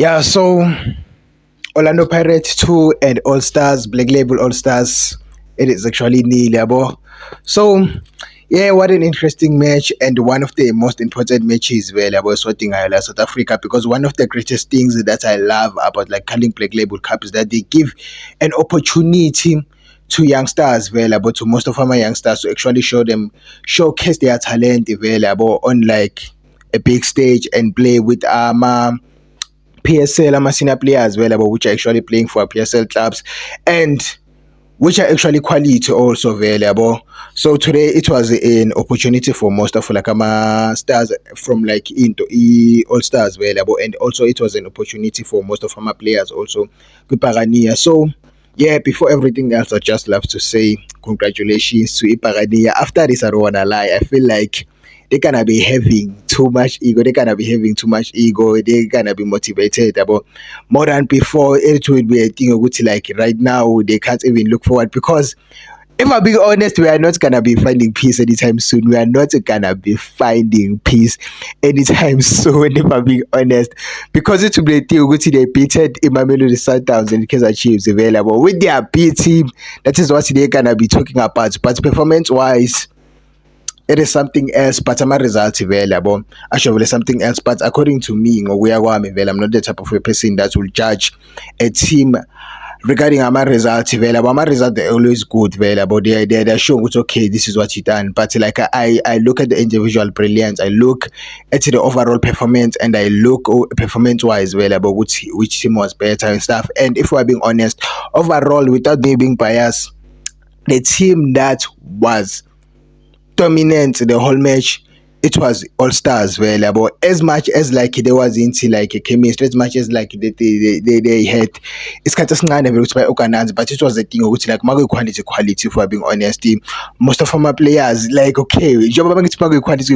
Yeah, so Orlando Pirates 2 and All Stars, Black Label All Stars, it is actually nil, yabo. So, yeah, what an interesting match and one of the most important matches where I was sorting out South Africa, because one of the greatest things that I love about like calling Black Label Cup is that they give an opportunity to youngsters available, to most of our youngsters, to actually showcase their talent available on like a big stage and play with PSL, senior players available, which are actually playing for PSL clubs and which are actually quality also available. So today it was an opportunity for most of like stars from like into all stars available, and also it was an opportunity for most of our players also with Parania. So yeah, before everything else, I just love to say congratulations to Iparania. After this, I don't wanna lie, I feel like they gonna be having too much ego. They gonna be having too much ego. They gonna be motivated about more than before. It will be a thing of which like right now they can't even look forward, because if I'm being honest, we are not gonna be finding peace anytime soon. We are not gonna be finding peace anytime soon, if I'm being honest. Because it will be a thing which they beaten Mamelodi Sundowns and Kaizer Chiefs available. With their B team, that is what they're gonna be talking about. But performance wise, it is something else, but I'm a result available. Actually, something else, but according to me, I'm not the type of a person that will judge a team regarding my result available. My result they're always good available. They're showing it's okay, this is what you done. But like I look at the individual brilliance, I look at the overall performance, and I look performance wise available, which team was better and stuff. And if we're being honest, overall, without me being biased, the team that was dominant the whole match, it was all stars available. As much as like there was into like a chemistry, as much as like they had it's kind of by organized, but it was the thing which like Mago quality for being honest. Most of my players like okay, quality.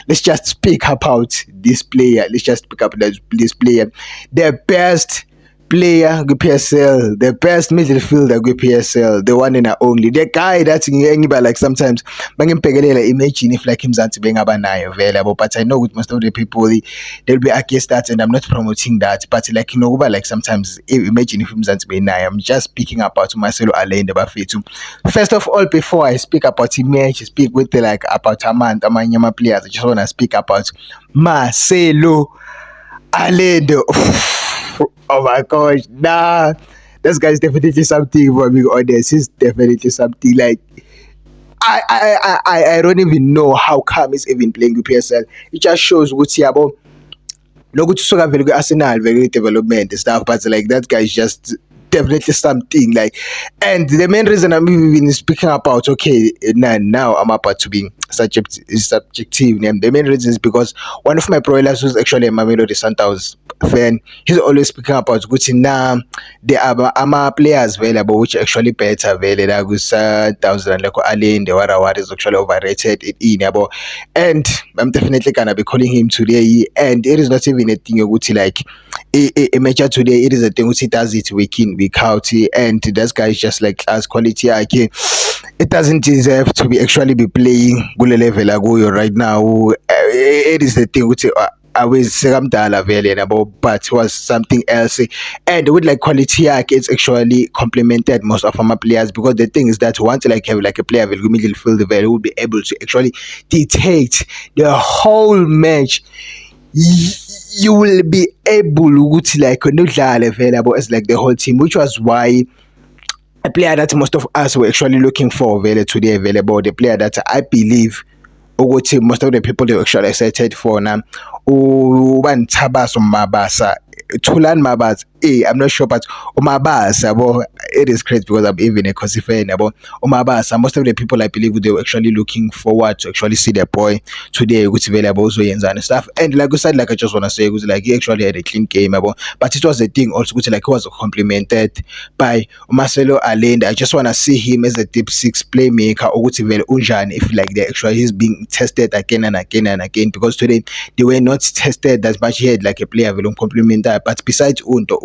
Let's just speak about this player. Let's just pick up this player. The best player PSL, the best midfielder PSL, the one and only, the guy that's anybody like sometimes bangimpekelela, imagine if like Mzansi bengabanayo available. But I know with most of the people they'll be against that, and I'm not promoting that, but like but like sometimes imagine if Mzansi benayo. I'm just speaking about Marcelo Allende Bafethu. First of all, before I speak about image, speak with the, like about Amanyama players, I just want to speak about Marcelo Allende. Oh my gosh, nah. This guy's definitely something, for being honest. He's definitely something like I don't even know how come he's even playing with PSL. It just shows what about lokuthi usuka vele kwi-Arsenal vele development and stuff, but like that guy is just definitely something like. And the main reason I'm even speaking about okay now I'm about to be subjective, and the main reason is because one of my brothers who's actually a Mamelodi Sundowns fan, he's always speaking about Gucci now. There are players available which are actually better available like Sundowns, like Allen, the Warawara is actually overrated in yabo. And I'm definitely gonna be calling him today, and it is not even a thing which like a major today, it is a thing which he does it week in week out, and this guy is just like as quality again. It doesn't deserve to be actually be playing kule level aguyo right now. It is the thing which always sekamdala vele nabo, but was something else. And with like quality it's actually complemented most of our players, because the thing is that once like have like a player will middle field will be able to actually dictate the whole match. You will be able to like nodlala available as like the whole team, which was why a player that most of us were actually looking for today available, the player that I believe ukuthi most of the people they were actually excited for now. One Tabas Mabasa, Tulan Mabas. I'm not sure, but Umabasa, well, it is great because I'm even a Kosi fan about Umabasa. Most of the people I believe they were actually looking forward to actually see their boy today, which available so and stuff. And like I said, like I just want to say, it was like he actually had a clean game about, but it was a thing also which like was complimented by Marcelo Allende. I just want to see him as a deep six playmaker or whatever Unjan, if like they actually he's being tested again and again and again, because today they were not tested as much. He had like a player will complement that, but besides Unto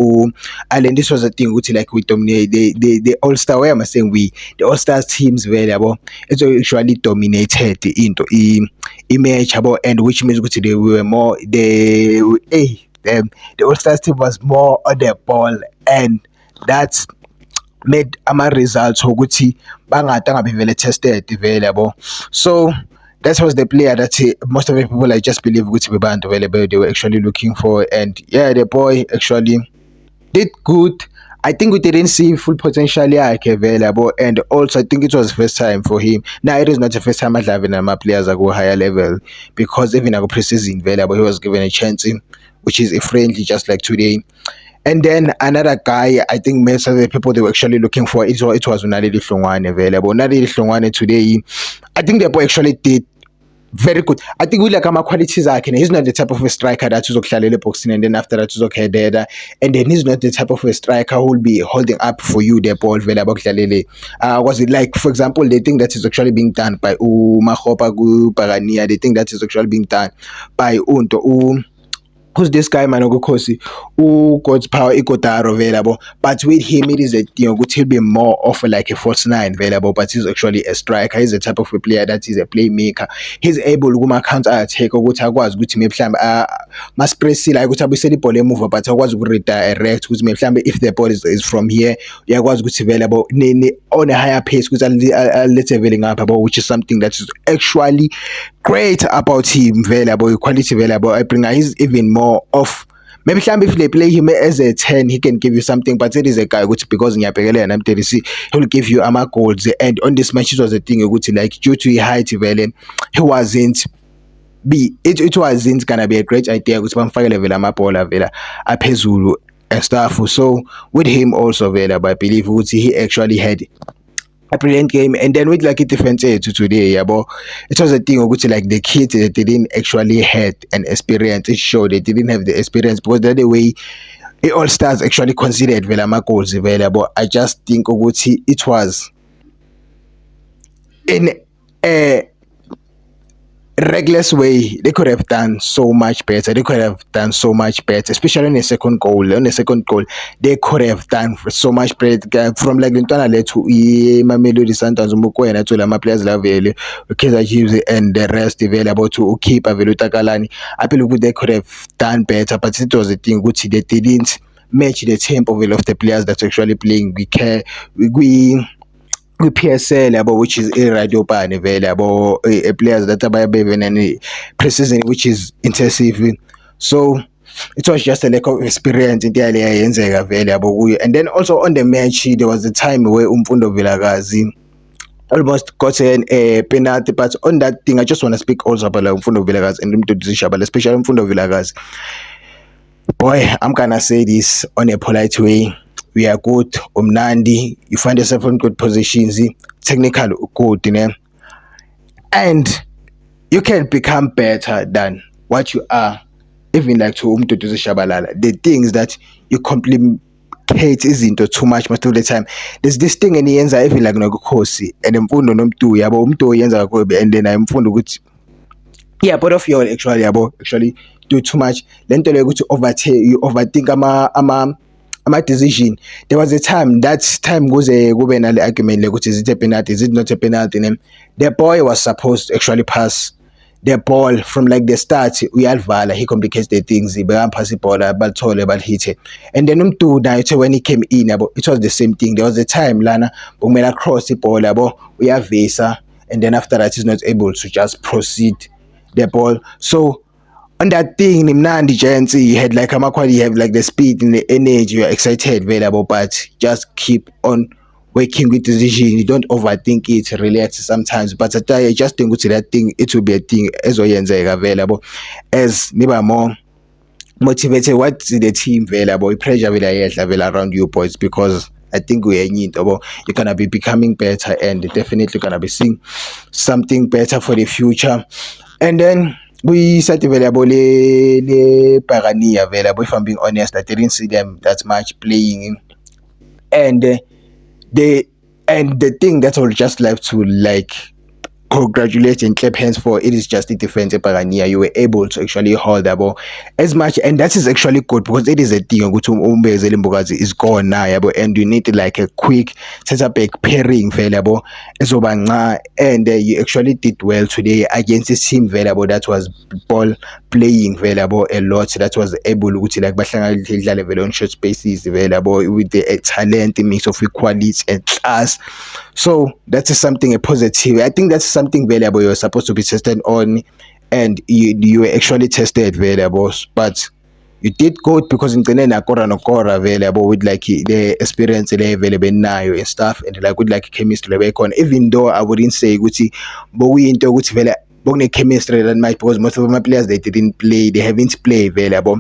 Allen, this was a thing which like we dominate the all star. Why am I saying we? The all stars teams were about it's actually dominated into image about, and which means which they were more they the All Stars team was more on the ball, and that's made ama-results ukuthi bangade angabe vele tested vele yabo. So that was the player that most of the people I just believe ukuthi bebantu vele they were actually looking for, and yeah, the boy actually did good. I think we didn't see full potential yakhe vele yabo, and also I think it was first time for him. Now it is not the first time adlaving ama players go higher level, because even ako pre-season vele yabo he was given a chance which is a friendly just like today. And then another guy, I think most of the people they were actually looking for, it was Naledi Hlongwane available. Naledi Hlongwane today, I think the boy actually did very good. I think we like ama qualities akhe. He's not the type of a striker that uzokudlalela boxing and then after that uzokhededa, and then he's not the type of a striker who will be holding up for you the ball vele abakudlalele. Was it like, for example, they think that is actually being done by Makgopa Pagania, they think that is actually being done by Unto who's this guy man okukhosi God's power Ikotaro available, but with him it is a he'll be more of like a false nine available, but he's actually a striker. He's the type of a player that is a playmaker. He's able to counter attack ukuthi akwazi ukuthi mhlawumbe maspress la ukuthi abuyisele ibhola emuva, but akwazi ukuredirect ukuthi mhlawumbe if the ball is from here uyakwazi ukuthi available on a higher pace ukuthi let's vele ngapha, which is something that is actually great about him available, quality available. I bring he's even more of maybe if they play him as a 10 he can give you something, but it is a guy which because ngiyabhekela and I'm telling you he will give you ama goals, and on this match it was a thing ukuthi like due to his height vele he wasn't it wasn't gonna be a great idea ukuthi bamfakele vele amabhola vele aphezulu and stuff. So with him also vele I believe ukuthi he actually had a brilliant game. And then with like a defense to today, yeah, but it was a thing of which like the kids they didn't actually had an experience. It showed they didn't have the experience because the other way it all stars actually considered Velama goals available. I just think Oguchi it was in a reckless way. They could have done so much better. Especially on the second goal. They could have done so much better from like Lintana Le to Mamelodi Sundowns Umukwena to Lama players Lavelle, Kaizer Chiefs and the rest available to keep Aveluta Kalani. I believe they could have done better, but it was a thing which they didn't match the tempo of the players that's actually playing. We PSL about which is a radio ban available players that are even any pre-season which is intensive. So it was just a lack of experience in the area available. And then also on the match there was a time where Mfundo Vilakazi almost got a penalty, but on that thing I just want to speak also about like, Mfundo Vilakazi and Mtutu Shabala, especially Mfundo Vilakazi. Boy, I'm gonna say this on a polite way. We are good, Omnandi, you find yourself in good positions, technical good, you know, and you can become better than what you are, even like to Umtutu Shabalala. The things that you complicate isn't too much most of the time. There's this thing in the end I feel like no kosi and Mfundo nomtu yabo umto yenza kobe, and then I'm Mfundo good. Yeah, both of you actually do too much. Then to you overthink my decision. There was a time goes a governal argument like is it a penalty, is it not a penalty? The boy was supposed to actually pass the ball from like the start. We had Vala, he complicates the things, he began pass the ball, but tall about hit it. And then when he came in, it was the same thing. There was a time Lana Bumela cross the ball, we have Vesa, and then after that he's not able to just proceed the ball. So on that thing, Nandi Giants, you had like Amakwali, you have like the speed and the energy, you're excited, available, but just keep on working with decision. You don't overthink it, relax sometimes. But I just think to that thing, it will be a thing as well available. As never more motivated, what's the team available? Pressure will around you boys, because I think we are in it. You're gonna be becoming better and definitely gonna be seeing something better for the future. And then we said available le Pagani available. If I'm being honest, I didn't see them that much playing, and the thing that will just left to like congratulate and clap hands for. It is just the defense Pagania. You were able to actually hold the ball as much, and that is actually good because it is a thing is gone now, yabo, and you need like a quick setup back pairing available as and you actually did well today against a team available that was ball playing available a lot, that was able to like bahlangana on short spaces available with the talent, a mix of equality and class. So that is something a positive. I think that's something valuable you're supposed to be tested on, and you were actually tested valuable, but you did good because in the kora available with like the experience available now and stuff, and like with like chemistry level on. Even though I wouldn't say Gucci, but we into Gucci vele bonge chemistry that might, because most of my players they didn't play, they haven't played available.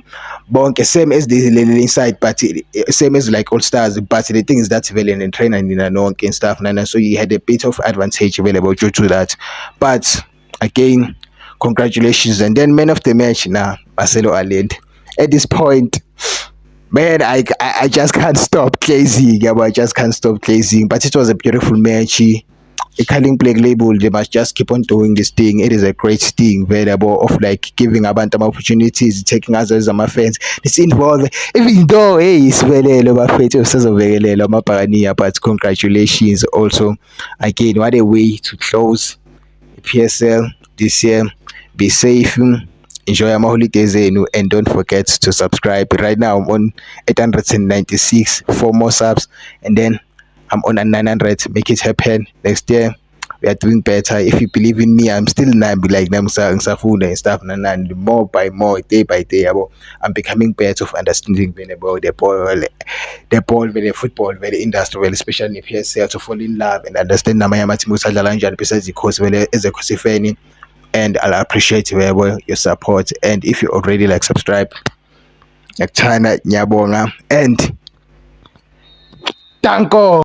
Bonke same as the inside, but same as like all stars. But the thing is that Velen and trainer and stuff, and so you had a bit of advantage available due to that. But again, congratulations. And then man of the match now, Marcelo Allende. At this point, man, I just can't stop glazing. Yeah, I just can't stop glazing. But it was a beautiful match. A Calling Plague label, they must just keep on doing this thing. It is a great thing available of like giving Abantam opportunities, taking us as my fans. It's involved, even though hey, it's very but congratulations also. Again, what a way to close PSL this year. Be safe. Enjoy your holidays and don't forget to subscribe. Right now I'm on 896 for more subs, and then I'm on a 900. Make it happen next year. We are doing better. If you believe in me, I'm still not be like food and stuff. And more by more, day by day, I'm becoming better of understanding about the football, the industry, especially in PSL, to fall in love and understand Namayama Timusa Jalanjan besides the course as a Kosifeni. And I'll appreciate your support. And if you already like subscribe, like China Nyabonga and Tanko.